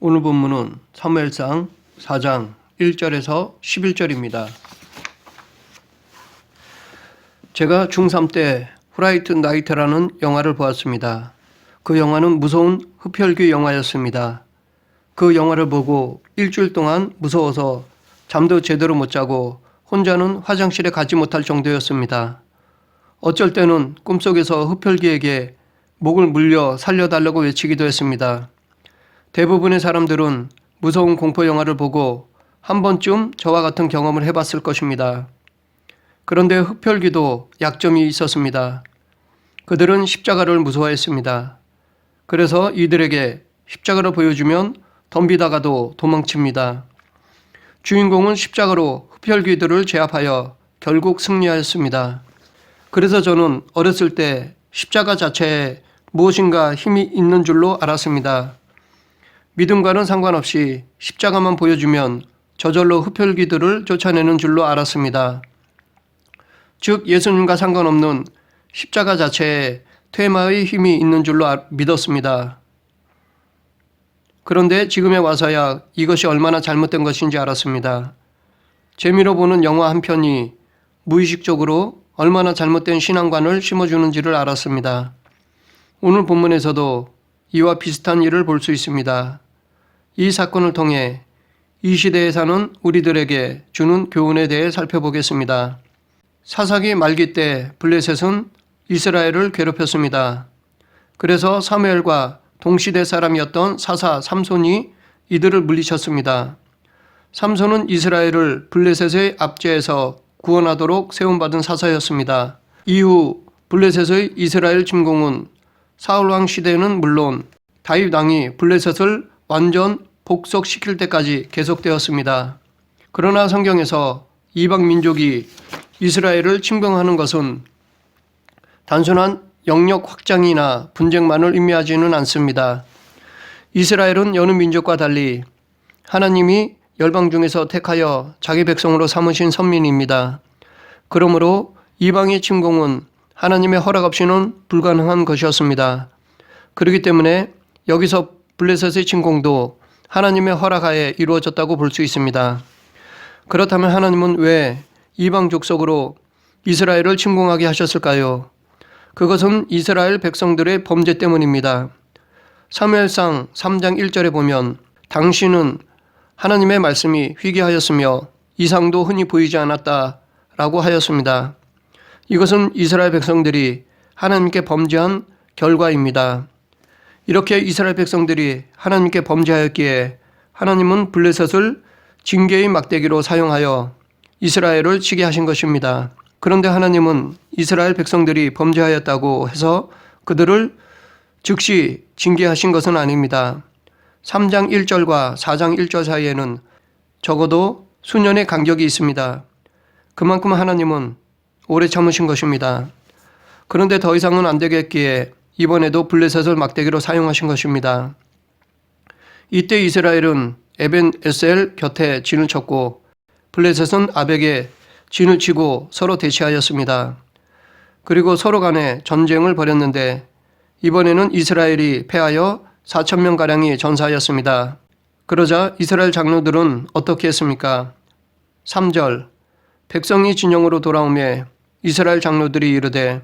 오늘 본문은 사무엘상 4장 1절에서 11절입니다. 제가 중3 때 프라이트 나이트라는 영화를 보았습니다. 그 영화는 무서운 흡혈귀 영화였습니다. 그 영화를 보고 일주일 동안 무서워서 잠도 제대로 못 자고 혼자는 화장실에 가지 못할 정도였습니다. 어쩔 때는 꿈속에서 흡혈귀에게 목을 물려 살려달라고 외치기도 했습니다. 대부분의 사람들은 무서운 공포 영화를 보고 한 번쯤 저와 같은 경험을 해봤을 것입니다. 그런데 흡혈귀도 약점이 있었습니다. 그들은 십자가를 무서워했습니다. 그래서 이들에게 십자가를 보여주면 덤비다가도 도망칩니다. 주인공은 십자가로 흡혈귀들을 제압하여 결국 승리하였습니다. 그래서 저는 어렸을 때 십자가 자체에 무엇인가 힘이 있는 줄로 알았습니다. 믿음과는 상관없이 십자가만 보여주면 저절로 흡혈귀들을 쫓아내는 줄로 알았습니다. 즉 예수님과 상관없는 십자가 자체에 퇴마의 힘이 있는 줄로 믿었습니다. 그런데 지금에 와서야 이것이 얼마나 잘못된 것인지 알았습니다. 재미로 보는 영화 한 편이 무의식적으로 얼마나 잘못된 신앙관을 심어주는지를 알았습니다. 오늘 본문에서도 이와 비슷한 일을 볼 수 있습니다. 이 사건을 통해 이 시대에 사는 우리들에게 주는 교훈에 대해 살펴보겠습니다. 사사기 말기 때 블레셋은 이스라엘을 괴롭혔습니다. 그래서 사무엘과 동시대 사람이었던 사사 삼손이 이들을 물리쳤습니다. 삼손은 이스라엘을 블레셋의 압제에서 구원하도록 세움받은 사사였습니다. 이후 블레셋의 이스라엘 침공은 사울왕 시대는 물론 다윗 왕이 블레셋을 완전 복속시킬 때까지 계속되었습니다. 그러나 성경에서 이방 민족이 이스라엘을 침공하는 것은 단순한 영역 확장이나 분쟁만을 의미하지는 않습니다. 이스라엘은 여느 민족과 달리 하나님이 열방 중에서 택하여 자기 백성으로 삼으신 선민입니다. 그러므로 이방의 침공은 하나님의 허락 없이는 불가능한 것이었습니다. 그렇기 때문에 여기서 블레셋의 침공도 하나님의 허락하에 이루어졌다고 볼 수 있습니다. 그렇다면 하나님은 왜 이방 족속으로 이스라엘을 침공하게 하셨을까요? 그것은 이스라엘 백성들의 범죄 때문입니다. 사무엘상 3장 1절에 보면 당신은 하나님의 말씀이 희귀하였으며 이상도 흔히 보이지 않았다라고 하였습니다. 이것은 이스라엘 백성들이 하나님께 범죄한 결과입니다. 이렇게 이스라엘 백성들이 하나님께 범죄하였기에 하나님은 블레셋을 징계의 막대기로 사용하여 이스라엘을 치게 하신 것입니다. 그런데 하나님은 이스라엘 백성들이 범죄하였다고 해서 그들을 즉시 징계하신 것은 아닙니다. 3장 1절과 4장 1절 사이에는 적어도 수년의 간격이 있습니다. 그만큼 하나님은 오래 참으신 것입니다. 그런데 더 이상은 안 되겠기에 이번에도 블레셋을 막대기로 사용하신 것입니다. 이때 이스라엘은 에벤 에셀 곁에 진을 쳤고 블레셋은 아벡에 진을 치고 서로 대치하였습니다. 그리고 서로 간에 전쟁을 벌였는데 이번에는 이스라엘이 패하여 4,000명가량이 전사하였습니다. 그러자 이스라엘 장로들은 어떻게 했습니까? 3절 백성이 진영으로 돌아오매 이스라엘 장로들이 이르되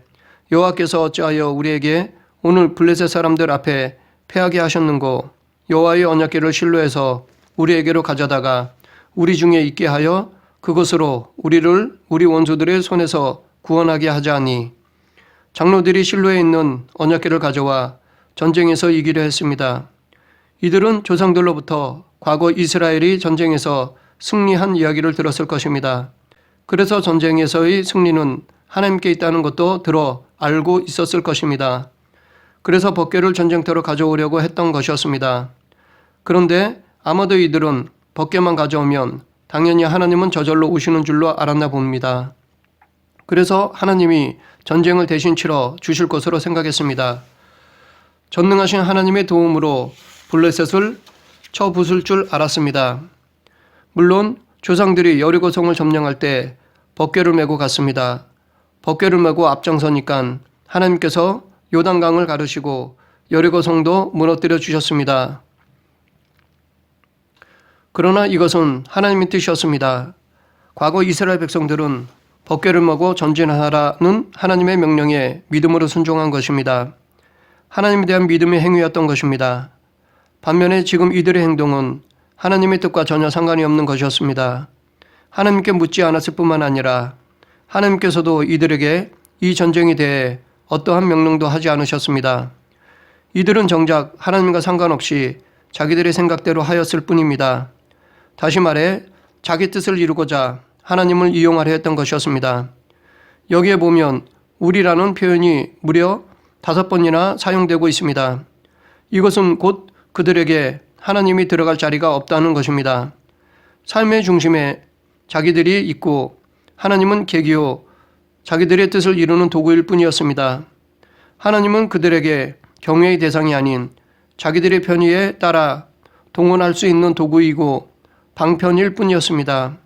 여호와께서 어찌하여 우리에게 오늘 블레셋 사람들 앞에 패하게 하셨는고 여호와의 언약궤를 실로에서 우리에게로 가져다가 우리 중에 있게 하여 그것으로 우리를 우리 원수들의 손에서 구원하게 하자니 장로들이 실로에 있는 언약궤를 가져와 전쟁에서 이기려 했습니다. 이들은 조상들로부터 과거 이스라엘이 전쟁에서 승리한 이야기를 들었을 것입니다. 그래서 전쟁에서의 승리는 하나님께 있다는 것도 들어 알고 있었을 것입니다. 그래서 법궤를 전쟁터로 가져오려고 했던 것이었습니다. 그런데 아마도 이들은 법궤만 가져오면 당연히 하나님은 저절로 오시는 줄로 알았나 봅니다. 그래서 하나님이 전쟁을 대신 치러 주실 것으로 생각했습니다. 전능하신 하나님의 도움으로 블레셋을 쳐 부술 줄 알았습니다. 물론 조상들이 여리고성을 점령할 때 법궤를 메고 갔습니다. 법궤를 메고 앞장서니까 하나님께서 요단강을 가르시고 여리고성도 무너뜨려 주셨습니다. 그러나 이것은 하나님의 뜻이었습니다. 과거 이스라엘 백성들은 법궤를 메고 전진하라는 하나님의 명령에 믿음으로 순종한 것입니다. 하나님에 대한 믿음의 행위였던 것입니다. 반면에 지금 이들의 행동은 하나님의 뜻과 전혀 상관이 없는 것이었습니다. 하나님께 묻지 않았을 뿐만 아니라 하나님께서도 이들에게 이 전쟁에 대해 어떠한 명령도 하지 않으셨습니다. 이들은 정작 하나님과 상관없이 자기들의 생각대로 하였을 뿐입니다. 다시 말해 자기 뜻을 이루고자 하나님을 이용하려 했던 것이었습니다. 여기에 보면 우리라는 표현이 무려 5번이나 사용되고 있습니다. 이것은 곧 그들에게 하나님이 들어갈 자리가 없다는 것입니다. 삶의 중심에 자기들이 있고 하나님은 계기요 자기들의 뜻을 이루는 도구일 뿐이었습니다. 하나님은 그들에게 경외의 대상이 아닌 자기들의 편의에 따라 동원할 수 있는 도구이고 방편일 뿐이었습니다.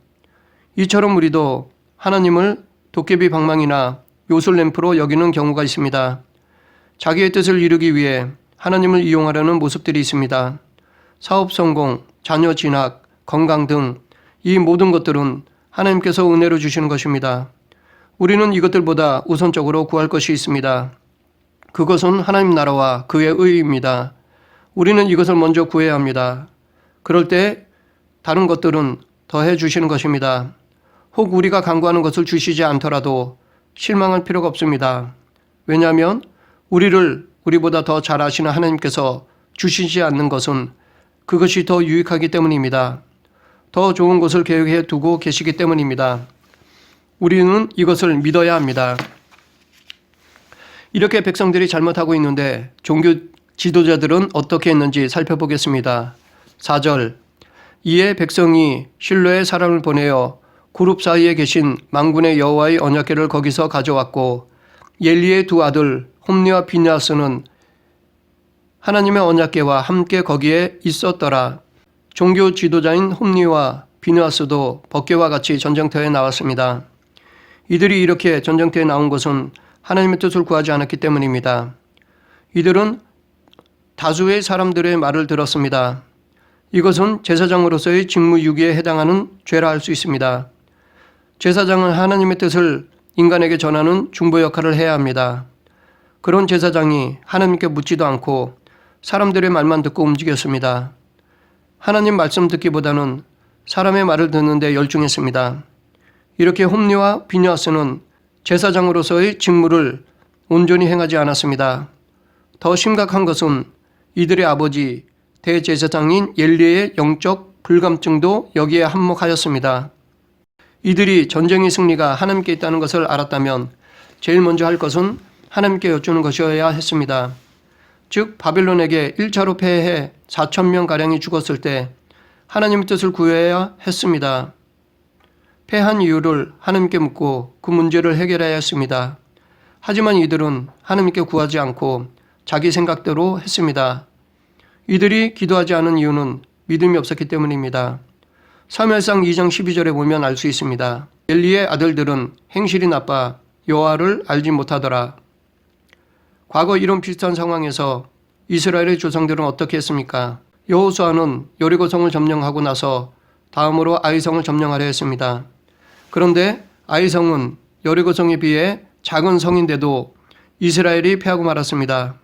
이처럼 우리도 하나님을 도깨비 방망이나 요술램프로 여기는 경우가 있습니다. 자기의 뜻을 이루기 위해 하나님을 이용하려는 모습들이 있습니다. 사업 성공, 자녀 진학, 건강 등 이 모든 것들은 하나님께서 은혜로 주시는 것입니다. 우리는 이것들보다 우선적으로 구할 것이 있습니다. 그것은 하나님 나라와 그의 의의입니다. 우리는 이것을 먼저 구해야 합니다. 그럴 때 다른 것들은 더해 주시는 것입니다. 혹 우리가 간구하는 것을 주시지 않더라도 실망할 필요가 없습니다. 왜냐하면 우리를 우리보다 더 잘 아시는 하나님께서 주시지 않는 것은 그것이 더 유익하기 때문입니다. 더 좋은 것을 계획해 두고 계시기 때문입니다. 우리는 이것을 믿어야 합니다. 이렇게 백성들이 잘못하고 있는데 종교 지도자들은 어떻게 했는지 살펴보겠습니다. 4절 이에 백성이 실로에 사람을 보내어 그룹 사이에 계신 만군의 여호와의 언약궤를 거기서 가져왔고 엘리의 두 아들 홈리와 비느하스는 하나님의 언약궤와 함께 거기에 있었더라. 종교 지도자인 홈리와 비느하스도 법궤와 같이 전쟁터에 나왔습니다. 이들이 이렇게 전쟁터에 나온 것은 하나님의 뜻을 구하지 않았기 때문입니다. 이들은 다수의 사람들의 말을 들었습니다. 이것은 제사장으로서의 직무유기에 해당하는 죄라 할 수 있습니다. 제사장은 하나님의 뜻을 인간에게 전하는 중보 역할을 해야 합니다. 그런 제사장이 하나님께 묻지도 않고 사람들의 말만 듣고 움직였습니다. 하나님 말씀 듣기보다는 사람의 말을 듣는 데 열중했습니다. 이렇게 홈리와 비느하스는 제사장으로서의 직무를 온전히 행하지 않았습니다. 더 심각한 것은 이들의 아버지 대제사장인 엘리의 영적 불감증도 여기에 한몫하였습니다. 이들이 전쟁의 승리가 하나님께 있다는 것을 알았다면 제일 먼저 할 것은 하나님께 여쭈는 것이어야 했습니다. 즉 바벨론에게 1차로 패해 4,000명가량이 죽었을 때 하나님의 뜻을 구해야 했습니다. 패한 이유를 하나님께 묻고 그 문제를 해결해야 했습니다. 하지만 이들은 하나님께 구하지 않고 자기 생각대로 했습니다. 이들이 기도하지 않은 이유는 믿음이 없었기 때문입니다. 사무엘상 2장 12절에 보면 알 수 있습니다. 엘리의 아들들은 행실이 나빠 여호와를 알지 못하더라. 과거 이런 비슷한 상황에서 이스라엘의 조상들은 어떻게 했습니까? 여호수아는 여리고성을 점령하고 나서 다음으로 아이성을 점령하려 했습니다. 그런데 아이성은 여리고성에 비해 작은 성인데도 이스라엘이 패하고 말았습니다.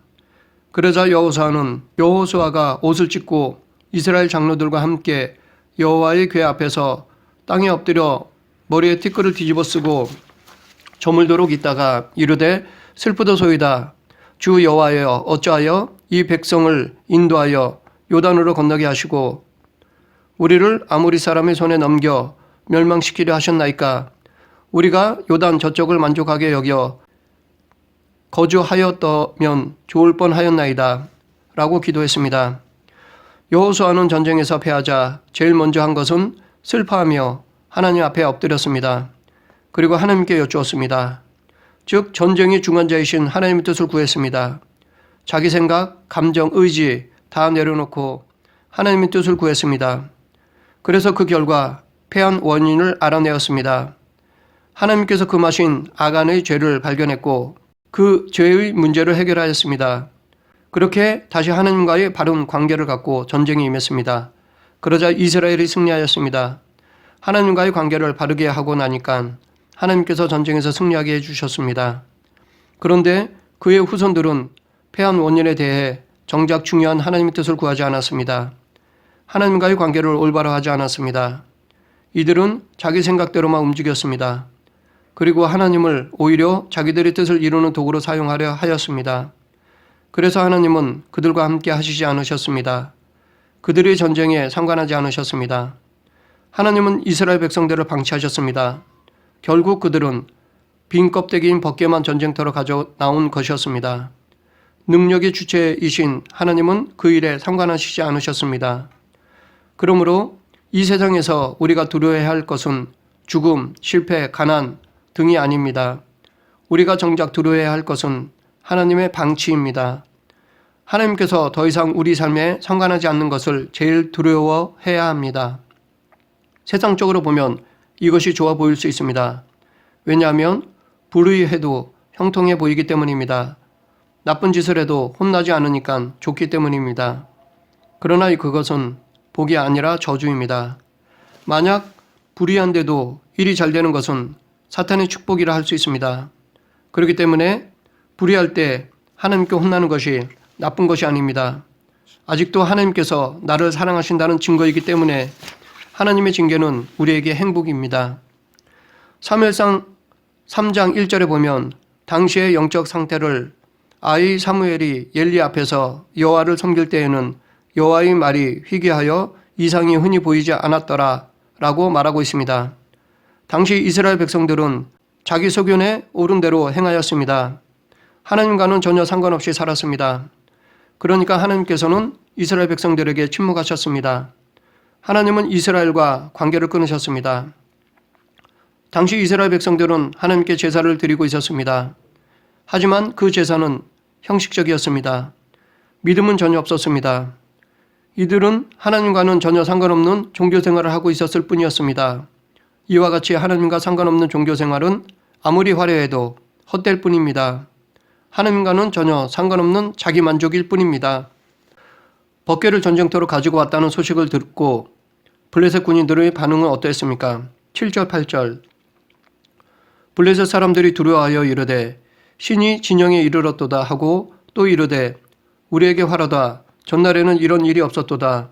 그러자 여호수아가 옷을 찢고 이스라엘 장로들과 함께 여호와의 궤 앞에서 땅에 엎드려 머리에 티끌을 뒤집어 쓰고 저물도록 있다가 이르되 슬프도소이다. 주 여호와여 어찌하여 이 백성을 인도하여 요단으로 건너게 하시고 우리를 아모리 사람의 손에 넘겨 멸망시키려 하셨나이까. 우리가 요단 저쪽을 만족하게 여겨 거주하였다면 좋을 뻔하였나이다 라고 기도했습니다. 여호수아는 전쟁에서 패하자 제일 먼저 한 것은 슬퍼하며 하나님 앞에 엎드렸습니다. 그리고 하나님께 여쭈었습니다. 즉 전쟁의 중간자이신 하나님의 뜻을 구했습니다. 자기 생각, 감정, 의지 다 내려놓고 하나님의 뜻을 구했습니다. 그래서 그 결과 패한 원인을 알아내었습니다. 하나님께서 금하신 아간의 죄를 발견했고 그 죄의 문제를 해결하였습니다. 그렇게 다시 하나님과의 바른 관계를 갖고 전쟁에 임했습니다. 그러자 이스라엘이 승리하였습니다. 하나님과의 관계를 바르게 하고 나니까 하나님께서 전쟁에서 승리하게 해주셨습니다. 그런데 그의 후손들은 패한 원인에 대해 정작 중요한 하나님의 뜻을 구하지 않았습니다. 하나님과의 관계를 올바로 하지 않았습니다. 이들은 자기 생각대로만 움직였습니다. 그리고 하나님을 오히려 자기들의 뜻을 이루는 도구로 사용하려 하였습니다. 그래서 하나님은 그들과 함께 하시지 않으셨습니다. 그들의 전쟁에 상관하지 않으셨습니다. 하나님은 이스라엘 백성들을 방치하셨습니다. 결국 그들은 빈 껍데기인 벗개만 전쟁터로 가져 나온 것이었습니다. 능력의 주체이신 하나님은 그 일에 상관하시지 않으셨습니다. 그러므로 이 세상에서 우리가 두려워해야 할 것은 죽음, 실패, 가난 등이 아닙니다. 우리가 정작 두려워해야 할 것은 하나님의 방치입니다. 하나님께서 더 이상 우리 삶에 상관하지 않는 것을 제일 두려워해야 합니다. 세상적으로 보면 이것이 좋아 보일 수 있습니다. 왜냐하면 불의해도 형통해 보이기 때문입니다. 나쁜 짓을 해도 혼나지 않으니까 좋기 때문입니다. 그러나 그것은 복이 아니라 저주입니다. 만약 불의한데도 일이 잘 되는 것은 사탄의 축복이라 할 수 있습니다. 그렇기 때문에 불의할 때 하나님께 혼나는 것이 나쁜 것이 아닙니다. 아직도 하나님께서 나를 사랑하신다는 증거이기 때문에 하나님의 징계는 우리에게 행복입니다. 사무엘상 3장 1절에 보면 당시의 영적 상태를 아이 사무엘이 엘리 앞에서 여호와를 섬길 때에는 여호와의 말이 희귀하여 이상이 흔히 보이지 않았더라 라고 말하고 있습니다. 당시 이스라엘 백성들은 자기 소견에 옳은 대로 행하였습니다. 하나님과는 전혀 상관없이 살았습니다. 그러니까 하나님께서는 이스라엘 백성들에게 침묵하셨습니다. 하나님은 이스라엘과 관계를 끊으셨습니다. 당시 이스라엘 백성들은 하나님께 제사를 드리고 있었습니다. 하지만 그 제사는 형식적이었습니다. 믿음은 전혀 없었습니다. 이들은 하나님과는 전혀 상관없는 종교 생활을 하고 있었을 뿐이었습니다. 이와 같이 하나님과 상관없는 종교 생활은 아무리 화려해도 헛될 뿐입니다. 하나님과는 전혀 상관없는 자기 만족일 뿐입니다. 벗개를 전쟁터로 가지고 왔다는 소식을 듣고 블레셋 군인들의 반응은 어떠했습니까? 7절 8절 블레셋 사람들이 두려워하여 이르되 신이 진영에 이르렀도다 하고 또 이르되 우리에게 화라다 전날에는 이런 일이 없었도다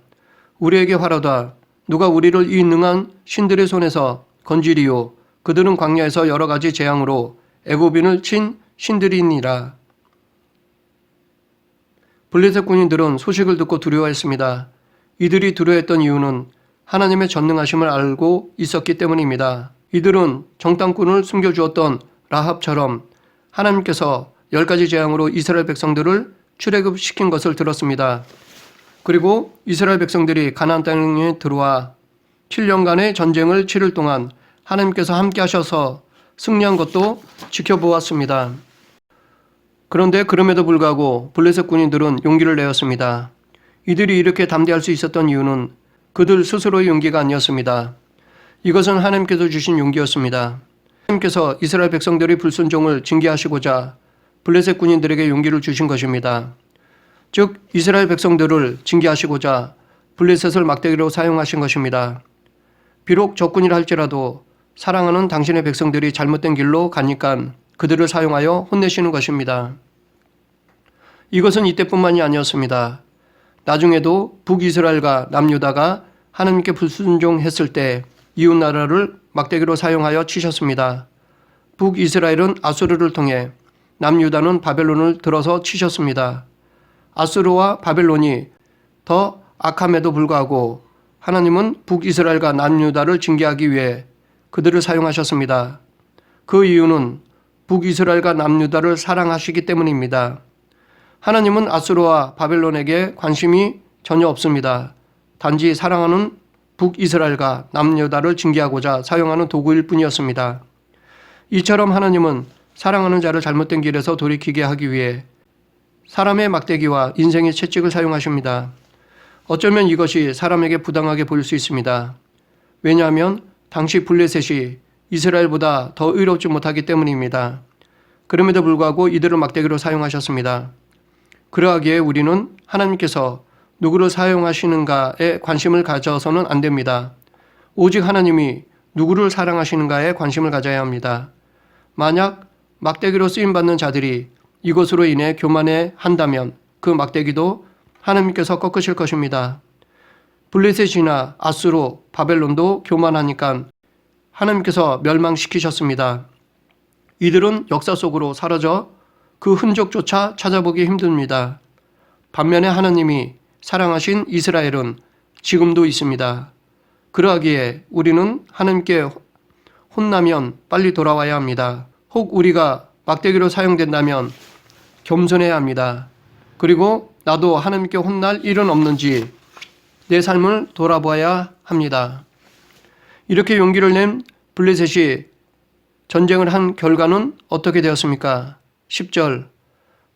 우리에게 화라다 누가 우리를 이 능한 신들의 손에서 건지리요 그들은 광야에서 여러 가지 재앙으로 애굽인을 친 신들이니라. 블레셋 군인들은 소식을 듣고 두려워했습니다. 이들이 두려워했던 이유는 하나님의 전능하심을 알고 있었기 때문입니다. 이들은 정탐꾼을 숨겨주었던 라합처럼 하나님께서 10가지 재앙으로 이스라엘 백성들을 출애굽시킨 것을 들었습니다. 그리고 이스라엘 백성들이 가나안 땅에 들어와 7년간의 전쟁을 치를 동안 하나님께서 함께 하셔서 승리한 것도 지켜보았습니다. 그런데 그럼에도 불구하고 블레셋 군인들은 용기를 내었습니다. 이들이 이렇게 담대할 수 있었던 이유는 그들 스스로의 용기가 아니었습니다. 이것은 하나님께서 주신 용기였습니다. 하나님께서 이스라엘 백성들의 불순종을 징계하시고자 블레셋 군인들에게 용기를 주신 것입니다. 즉 이스라엘 백성들을 징계하시고자 블레셋을 막대기로 사용하신 것입니다. 비록 적군이라 할지라도 사랑하는 당신의 백성들이 잘못된 길로 가니까 그들을 사용하여 혼내시는 것입니다. 이것은 이때뿐만이 아니었습니다. 나중에도 북이스라엘과 남유다가 하나님께 불순종했을 때 이웃나라를 막대기로 사용하여 치셨습니다. 북이스라엘은 아수르를 통해 남유다는 바벨론을 들어서 치셨습니다. 아수르와 바벨론이 더 악함에도 불구하고 하나님은 북이스라엘과 남유다를 징계하기 위해 그들을 사용하셨습니다. 그 이유는 북이스라엘과 남유다를 사랑하시기 때문입니다. 하나님은 아수르와 바벨론에게 관심이 전혀 없습니다. 단지 사랑하는 북이스라엘과 남유다를 징계하고자 사용하는 도구일 뿐이었습니다. 이처럼 하나님은 사랑하는 자를 잘못된 길에서 돌이키게 하기 위해 사람의 막대기와 인생의 채찍을 사용하십니다. 어쩌면 이것이 사람에게 부당하게 보일 수 있습니다. 왜냐하면 당시 블레셋이 이스라엘보다 더 의롭지 못하기 때문입니다. 그럼에도 불구하고 이들을 막대기로 사용하셨습니다. 그러하기에 우리는 하나님께서 누구를 사용하시는가에 관심을 가져서는 안 됩니다. 오직 하나님이 누구를 사랑하시는가에 관심을 가져야 합니다. 만약 막대기로 쓰임받는 자들이 이것으로 인해 교만해 한다면 그 막대기도 하나님께서 꺾으실 것입니다. 블레셋이나 아수로, 바벨론도 교만하니까 하나님께서 멸망시키셨습니다. 이들은 역사 속으로 사라져 그 흔적조차 찾아보기 힘듭니다. 반면에 하나님이 사랑하신 이스라엘은 지금도 있습니다. 그러하기에 우리는 하나님께 혼나면 빨리 돌아와야 합니다. 혹 우리가 막대기로 사용된다면 겸손해야 합니다. 그리고 나도 하나님께 혼날 일은 없는지 내 삶을 돌아봐야 합니다. 이렇게 용기를 낸 블레셋이 전쟁을 한 결과는 어떻게 되었습니까? 10절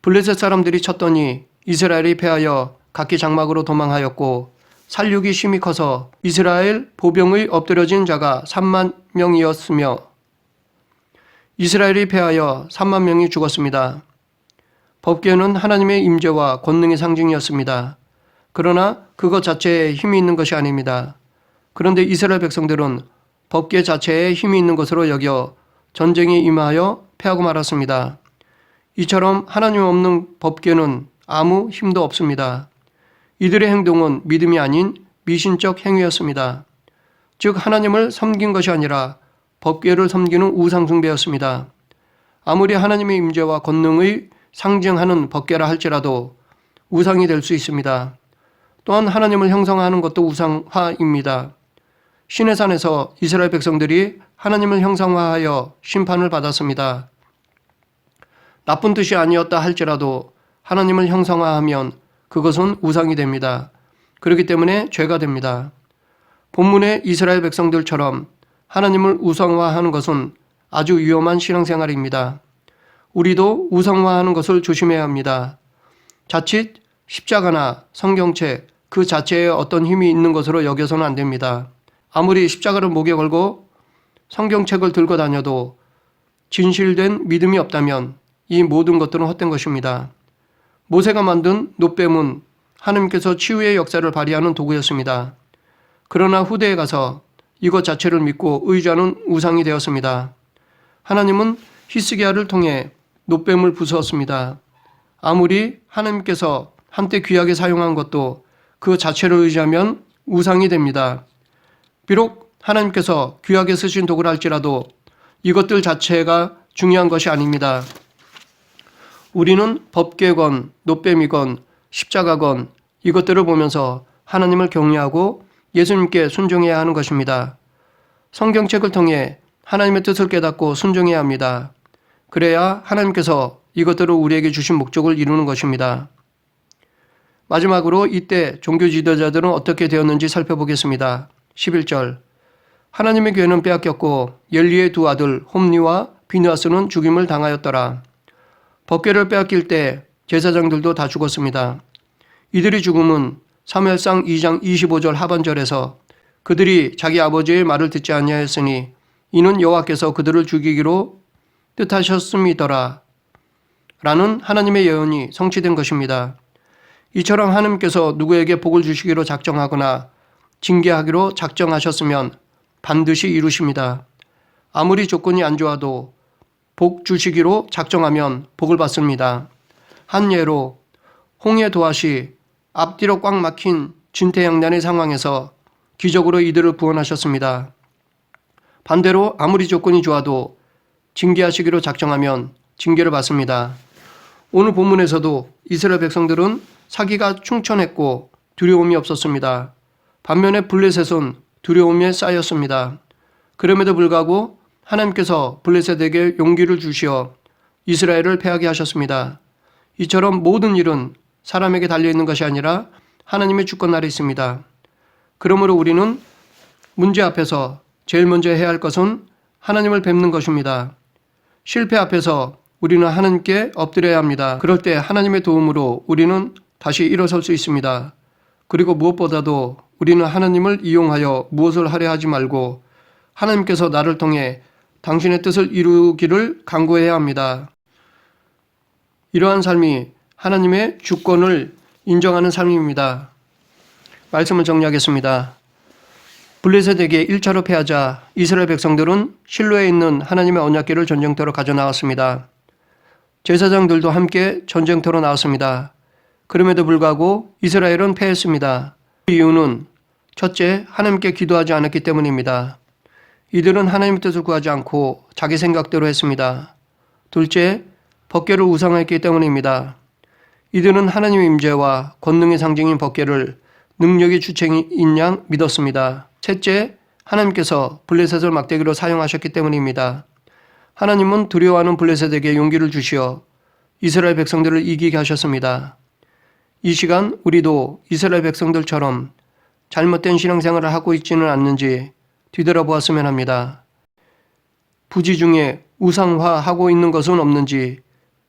블레셋 사람들이 쳤더니 이스라엘이 패하여 각기 장막으로 도망하였고 살육이 심히 커서 이스라엘 보병의 엎드려진 자가 3만 명이었으며 이스라엘이 패하여 3만 명이 죽었습니다. 법궤는 하나님의 임재와 권능의 상징이었습니다. 그러나 그것 자체에 힘이 있는 것이 아닙니다. 그런데 이스라엘 백성들은 법궤 자체에 힘이 있는 것으로 여겨 전쟁에 임하여 패하고 말았습니다. 이처럼 하나님 없는 법궤는 아무 힘도 없습니다. 이들의 행동은 믿음이 아닌 미신적 행위였습니다. 즉 하나님을 섬긴 것이 아니라 법궤를 섬기는 우상숭배였습니다. 아무리 하나님의 임재와 권능의 상징하는 법궤라 할지라도 우상이 될 수 있습니다. 또한 하나님을 형상화하는 것도 우상화입니다. 시내산에서 이스라엘 백성들이 하나님을 형상화하여 심판을 받았습니다. 나쁜 뜻이 아니었다 할지라도 하나님을 형상화하면 그것은 우상이 됩니다. 그렇기 때문에 죄가 됩니다. 본문의 이스라엘 백성들처럼 하나님을 우상화하는 것은 아주 위험한 신앙생활입니다. 우리도 우상화하는 것을 조심해야 합니다. 자칫 십자가나 성경책 그 자체에 어떤 힘이 있는 것으로 여겨서는 안 됩니다. 아무리 십자가를 목에 걸고 성경책을 들고 다녀도 진실된 믿음이 없다면 이 모든 것들은 헛된 것입니다. 모세가 만든 놋뱀은 하나님께서 치유의 역사를 발휘하는 도구였습니다. 그러나 후대에 가서 이것 자체를 믿고 의지하는 우상이 되었습니다. 하나님은 히스기야를 통해 놋뱀을 부수었습니다. 아무리 하나님께서 한때 귀하게 사용한 것도 그 자체를 의지하면 우상이 됩니다. 비록 하나님께서 귀하게 쓰신 도구라 할지라도 이것들 자체가 중요한 것이 아닙니다. 우리는 법궤건, 놋뱀이건, 십자가건 이것들을 보면서 하나님을 경외하고 예수님께 순종해야 하는 것입니다. 성경책을 통해 하나님의 뜻을 깨닫고 순종해야 합니다. 그래야 하나님께서 이것들을 우리에게 주신 목적을 이루는 것입니다. 마지막으로 이때 종교 지도자들은 어떻게 되었는지 살펴보겠습니다. 11절 하나님의 괴는 빼앗겼고 엘리의 두 아들 홈리와 비느하스는 죽임을 당하였더라. 법궤를 빼앗길 때 제사장들도 다 죽었습니다. 이들의 죽음은 사무엘상 2장 25절 하반절에서 그들이 자기 아버지의 말을 듣지 아니하였으니 이는 여호와께서 그들을 죽이기로 뜻하셨음이더라 라는 하나님의 예언이 성취된 것입니다. 이처럼 하나님께서 누구에게 복을 주시기로 작정하거나 징계하기로 작정하셨으면 반드시 이루십니다. 아무리 조건이 안 좋아도 복 주시기로 작정하면 복을 받습니다. 한 예로 홍해 도하시 앞뒤로 꽉 막힌 진퇴양난의 상황에서 기적으로 이들을 구원하셨습니다. 반대로 아무리 조건이 좋아도 징계하시기로 작정하면 징계를 받습니다. 오늘 본문에서도 이스라엘 백성들은 사기가 충천했고 두려움이 없었습니다. 반면에 블레셋은 두려움에 쌓였습니다. 그럼에도 불구하고 하나님께서 블레셋에게 용기를 주시어 이스라엘을 패하게 하셨습니다. 이처럼 모든 일은 사람에게 달려있는 것이 아니라 하나님의 주권 아래 있습니다. 그러므로 우리는 문제 앞에서 제일 먼저 해야 할 것은 하나님을 뵙는 것입니다. 실패 앞에서 우리는 하나님께 엎드려야 합니다. 그럴 때 하나님의 도움으로 우리는 다시 일어설 수 있습니다. 그리고 무엇보다도 우리는 하나님을 이용하여 무엇을 하려 하지 말고 하나님께서 나를 통해 당신의 뜻을 이루기를 간구해야 합니다. 이러한 삶이 하나님의 주권을 인정하는 삶입니다. 말씀을 정리하겠습니다. 블레셋에게 1차로 패하자 이스라엘 백성들은 실로에 있는 하나님의 언약궤를 전쟁터로 가져나왔습니다. 제사장들도 함께 전쟁터로 나왔습니다. 그럼에도 불구하고 이스라엘은 패했습니다. 그 이유는 첫째, 하나님께 기도하지 않았기 때문입니다. 이들은 하나님의 뜻을 구하지 않고 자기 생각대로 했습니다. 둘째, 법궤를 우상화했기 때문입니다. 이들은 하나님의 임재와 권능의 상징인 법궤를 능력의 주체인 양 믿었습니다. 셋째, 하나님께서 블레셋을 막대기로 사용하셨기 때문입니다. 하나님은 두려워하는 블레셋에게 용기를 주시어 이스라엘 백성들을 이기게 하셨습니다. 이 시간 우리도 이스라엘 백성들처럼 잘못된 신앙생활을 하고 있지는 않는지 뒤돌아보았으면 합니다. 부지 중에 우상화하고 있는 것은 없는지,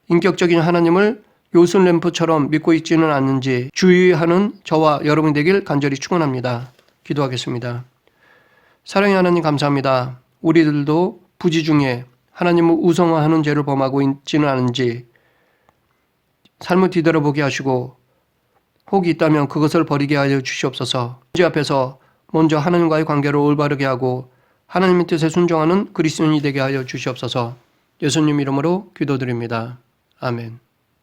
인격적인 하나님을 요술램프처럼 믿고 있지는 않는지 주의하는 저와 여러분이 되길 간절히 축원합니다. 기도하겠습니다. 사랑의 하나님 감사합니다. 우리들도 부지 중에 하나님을 우상화하는 죄를 범하고 있지는 않은지 삶을 뒤돌아보게 하시고 혹이 있다면 그것을 버리게 하여 주시옵소서. 문제 앞에서 먼저 하나님과의 관계를 올바르게 하고 하나님의 뜻에 순종하는 그리스도인이 되게 하여 주시옵소서. 예수님 이름으로 기도드립니다. 아멘.